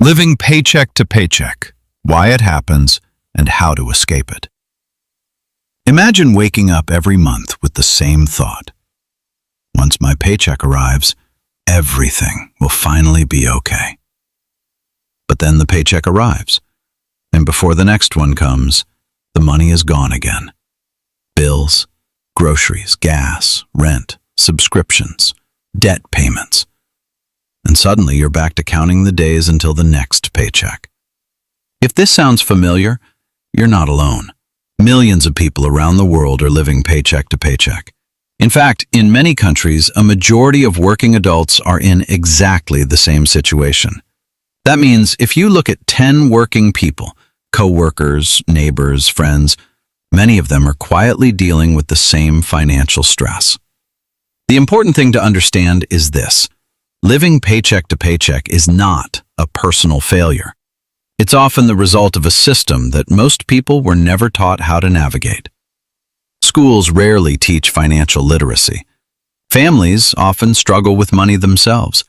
Living paycheck to paycheck, why it happens, and how to escape it. Imagine waking up every month with the same thought. Once my paycheck arrives, everything will finally be okay. But then the paycheck arrives, and before the next one comes, the money is gone again. Bills, groceries, gas, rent, subscriptions, debt payments. And suddenly you're back to counting the days until the next paycheck. If this sounds familiar, you're not alone. Millions of people around the world are living paycheck to paycheck. In fact, in many countries, a majority of working adults are in exactly the same situation. That means if you look at 10 working people, co-workers, neighbors, friends, many of them are quietly dealing with the same financial stress. The important thing to understand is this. Living paycheck to paycheck is not a personal failure. It's often the result of a system that most people were never taught how to navigate. Schools rarely teach financial literacy. Families often struggle with money themselves,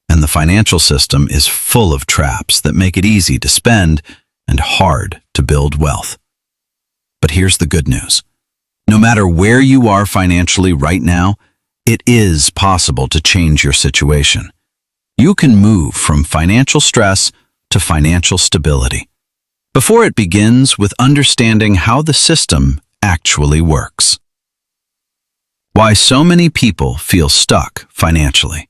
and the financial system is full of traps that make it easy to spend and hard to build wealth. But here's the good news. No matter where you are financially right now, it is possible to change your situation. You can move from financial stress to financial stability. Before it begins with understanding how the system actually works. Why so many people feel stuck financially.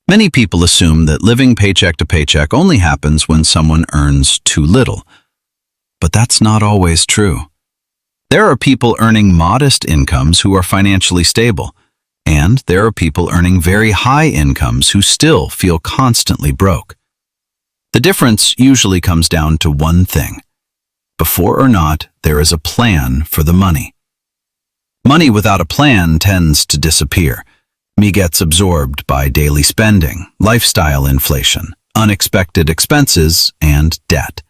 Many people assume that living paycheck to paycheck only happens when someone earns too little. But that's not always true. There are people earning modest incomes who are financially stable, and there are people earning very high incomes who still feel constantly broke. The difference usually comes down to one thing. Before or not, there is a plan for the money. Money without a plan tends to disappear. It gets absorbed by daily spending, lifestyle inflation, unexpected expenses, and debt.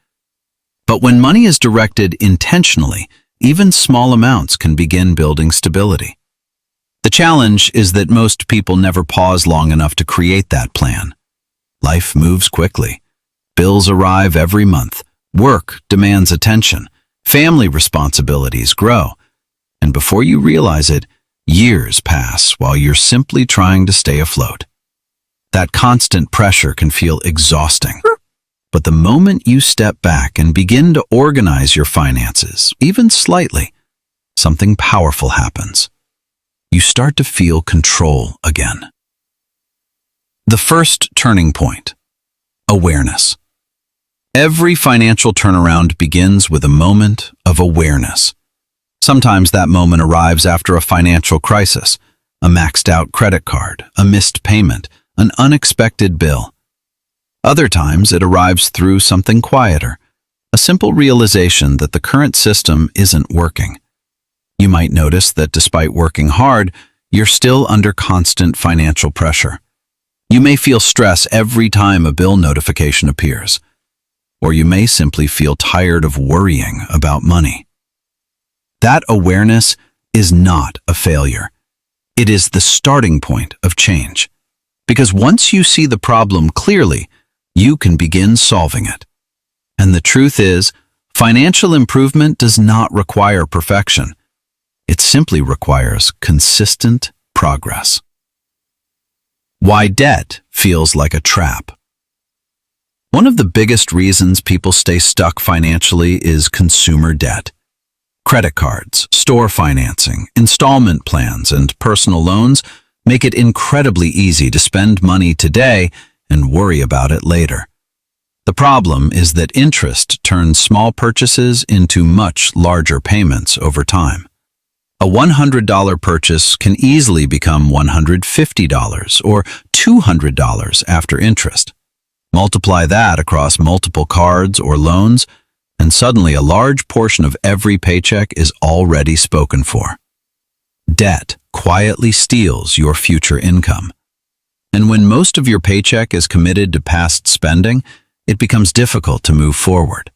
But when money is directed intentionally, even small amounts can begin building stability. The challenge is that most people never pause long enough to create that plan. Life moves quickly. Bills arrive every month. Work demands attention. Family responsibilities grow. And before you realize it, years pass while you're simply trying to stay afloat. That constant pressure can feel exhausting. But the moment you step back and begin to organize your finances, even slightly, something powerful happens. You start to feel control again. The first turning point, awareness. Every financial turnaround begins with a moment of awareness. Sometimes that moment arrives after a financial crisis, a maxed out credit card, a missed payment, an unexpected bill. Other times it arrives through something quieter, a simple realization that the current system isn't working. You might notice that despite working hard, you're still under constant financial pressure. You may feel stress every time a bill notification appears, or you may simply feel tired of worrying about money. That awareness is not a failure. It is the starting point of change. Because once you see the problem clearly, you can begin solving it. And the truth is, financial improvement does not require perfection. It simply requires consistent progress. Why debt feels like a trap. One of the biggest reasons people stay stuck financially is consumer debt. Credit cards, store financing, installment plans, and personal loans make it incredibly easy to spend money today and worry about it later. The problem is that interest turns small purchases into much larger payments over time. A $100 purchase can easily become $150 or $200 after interest. Multiply that across multiple cards or loans, and suddenly a large portion of every paycheck is already spoken for. Debt quietly steals your future income. And when most of your paycheck is committed to past spending, it becomes difficult to move forward.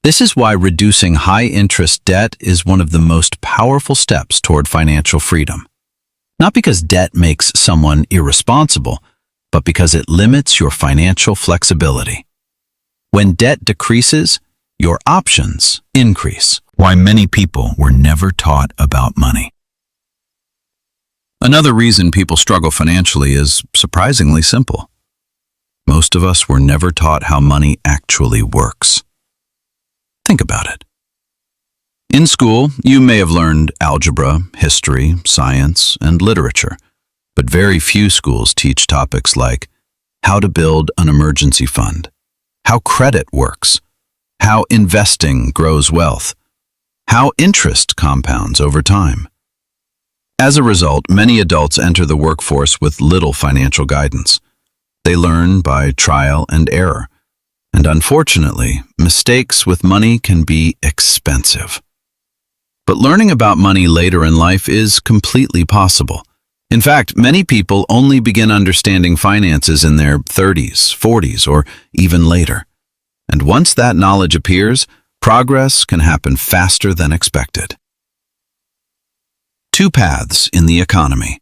This is why reducing high-interest debt is one of the most powerful steps toward financial freedom. Not because debt makes someone irresponsible, but because it limits your financial flexibility. When debt decreases, your options increase. Why many people were never taught about money. Another reason people struggle financially is surprisingly simple. Most of us were never taught how money actually works. Think about it. In school, you may have learned algebra, history, science, and literature, but very few schools teach topics like how to build an emergency fund, how credit works, how investing grows wealth, how interest compounds over time. As a result, many adults enter the workforce with little financial guidance. They learn by trial and error, and unfortunately, mistakes with money can be expensive. But learning about money later in life is completely possible. In fact, many people only begin understanding finances in their 30s, 40s, or even later. And once that knowledge appears, progress can happen faster than expected. Two paths in the economy.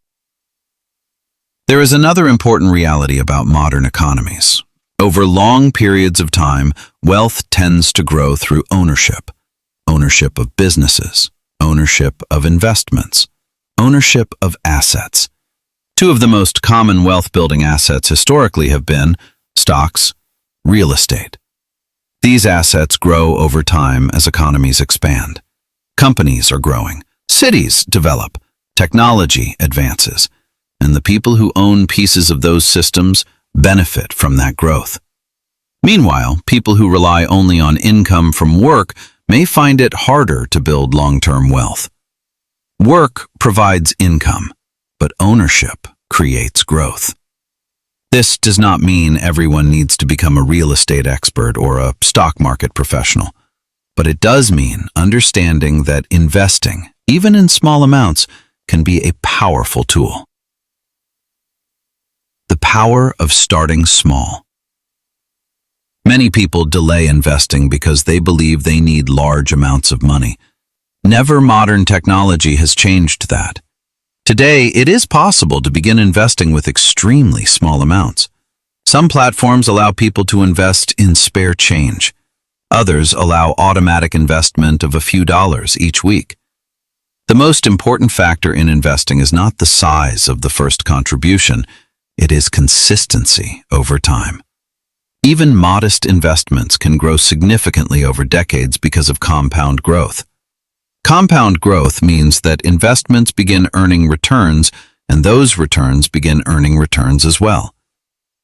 There is another important reality about modern economies. Over long periods of time, wealth tends to grow through ownership. Ownership of businesses, ownership of investments, ownership of assets. Two of the most common wealth-building assets historically have been stocks, real estate. These assets grow over time as economies expand. Companies are growing, cities develop, technology advances, and the people who own pieces of those systems benefit from that growth. Meanwhile, people who rely only on income from work may find it harder to build long-term wealth. Work provides income, but ownership creates growth. This does not mean everyone needs to become a real estate expert or a stock market professional, but it does mean understanding that investing, even in small amounts, can be a powerful tool. The power of starting small. Many people delay investing because they believe they need large amounts of money. Never modern technology has changed that. Today, it is possible to begin investing with extremely small amounts. Some platforms allow people to invest in spare change. Others allow automatic investment of a few dollars each week. The most important factor in investing is not the size of the first contribution, it is consistency over time. Even modest investments can grow significantly over decades because of compound growth. Compound growth means that investments begin earning returns, and those returns begin earning returns as well.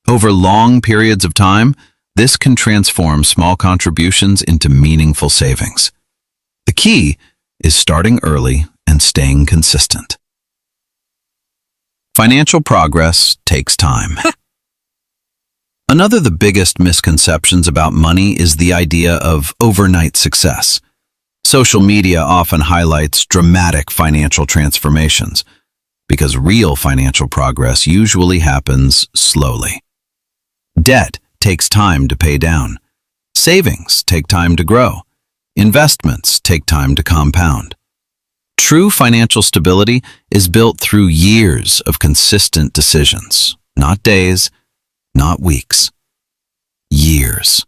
Over long periods of time, this can transform small contributions into meaningful savings. The key is starting early and staying consistent. Financial progress takes time. Another of the biggest misconceptions about money is the idea of overnight success. Social media often highlights dramatic financial transformations because real financial progress usually happens slowly. Debt takes time to pay down. Savings take time to grow. Investments take time to compound. True financial stability is built through years of consistent decisions, not days, not weeks, years.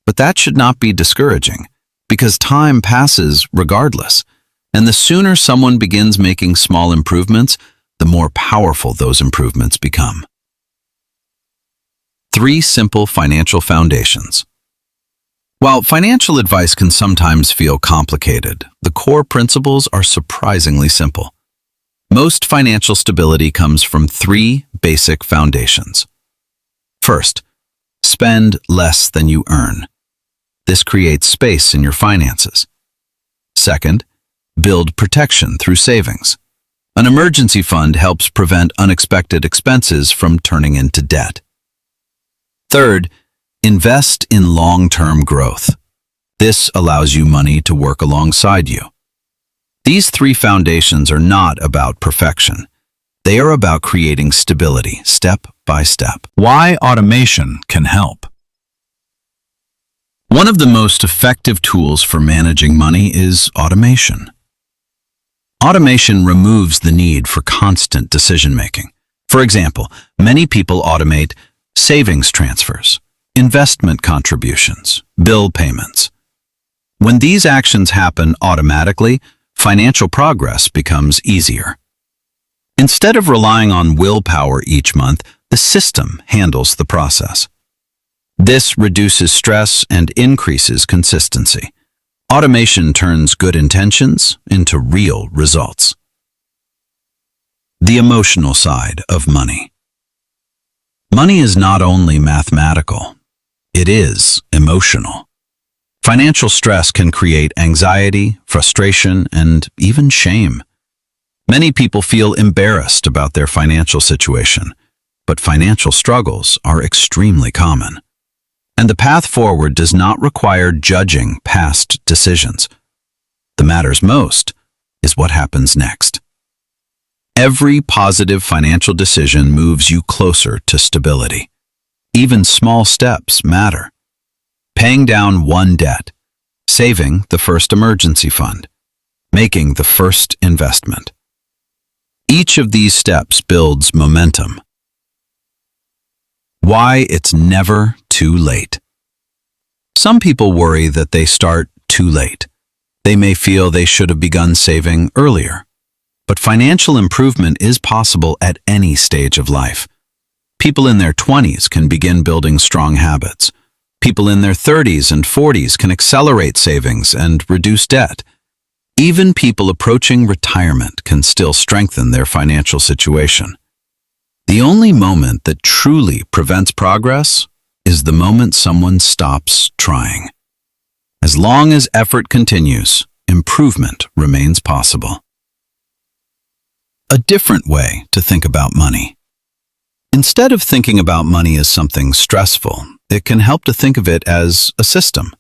But that should not be discouraging, because time passes regardless, and the sooner someone begins making small improvements, the more powerful those improvements become. 3 simple financial foundations. While financial advice can sometimes feel complicated, the core principles are surprisingly simple. Most financial stability comes from 3 basic foundations. First, spend less than you earn. This creates space in your finances. Second, build protection through savings. An emergency fund helps prevent unexpected expenses from turning into debt. Third, invest in long-term growth. This allows you money to work alongside you. These 3 foundations are not about perfection. They are about creating stability, step by step. Why automation can help. One of the most effective tools for managing money is automation. Automation removes the need for constant decision-making. For example, many people automate savings transfers, investment contributions, bill payments. When these actions happen automatically, financial progress becomes easier. Instead of relying on willpower each month, the system handles the process. This reduces stress and increases consistency. Automation turns good intentions into real results. The emotional side of money. Money is not only mathematical, it is emotional. Financial stress can create anxiety, frustration, and even shame. Many people feel embarrassed about their financial situation, but financial struggles are extremely common. And the path forward does not require judging past decisions. The matters most is what happens next. Every positive financial decision moves you closer to stability. Even small steps matter. Paying down one debt, saving the first emergency fund, making the first investment. Each of these steps builds momentum. Why it's never too late. Some people worry that they start too late. They may feel they should have begun saving earlier. But financial improvement is possible at any stage of life. People in their 20s can begin building strong habits. People in their 30s and 40s can accelerate savings and reduce debt. Even people approaching retirement can still strengthen their financial situation. The only moment that truly prevents progress is the moment someone stops trying. As long as effort continues, improvement remains possible. A different way to think about money. Instead of thinking about money as something stressful, it can help to think of it as a system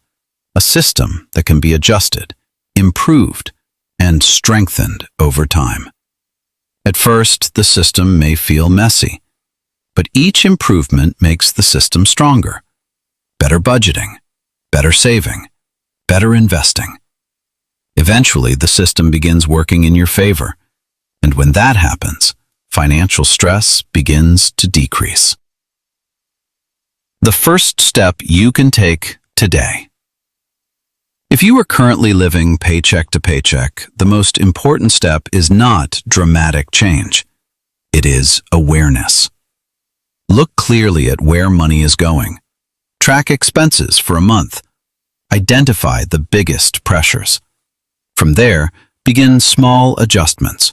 that can be adjusted, improved, and strengthened over time. At first, the system may feel messy, but each improvement makes the system stronger. Better budgeting, better saving, better investing. Eventually, the system begins working in your favor, and when that happens, financial stress begins to decrease. The first step you can take today. If you are currently living paycheck to paycheck, the most important step is not dramatic change. It is awareness. Look clearly at where money is going. Track expenses for a month. Identify the biggest pressures. From there, begin small adjustments.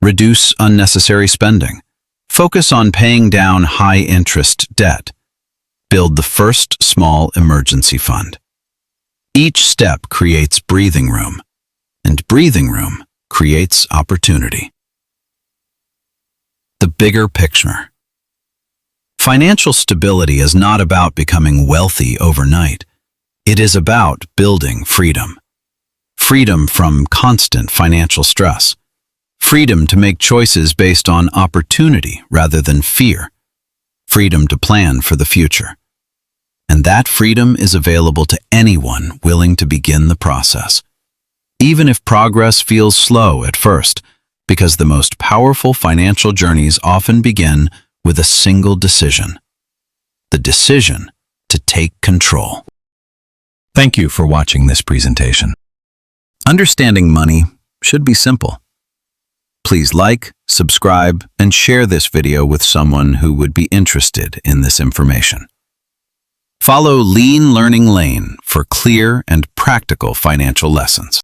Reduce unnecessary spending. Focus on paying down high-interest debt. Build the first small emergency fund. Each step creates breathing room, and breathing room creates opportunity. The bigger picture. Financial stability is not about becoming wealthy overnight. It is about building freedom. Freedom from constant financial stress. Freedom to make choices based on opportunity rather than fear. Freedom to plan for the future. And that freedom is available to anyone willing to begin the process, even if progress feels slow at first, because the most powerful financial journeys often begin with a single decision: the decision to take control. Thank you for watching this presentation. Understanding money should be simple. Please like, subscribe, and share this video with someone who would be interested in this information. Follow Lean Learning Lane for clear and practical financial lessons.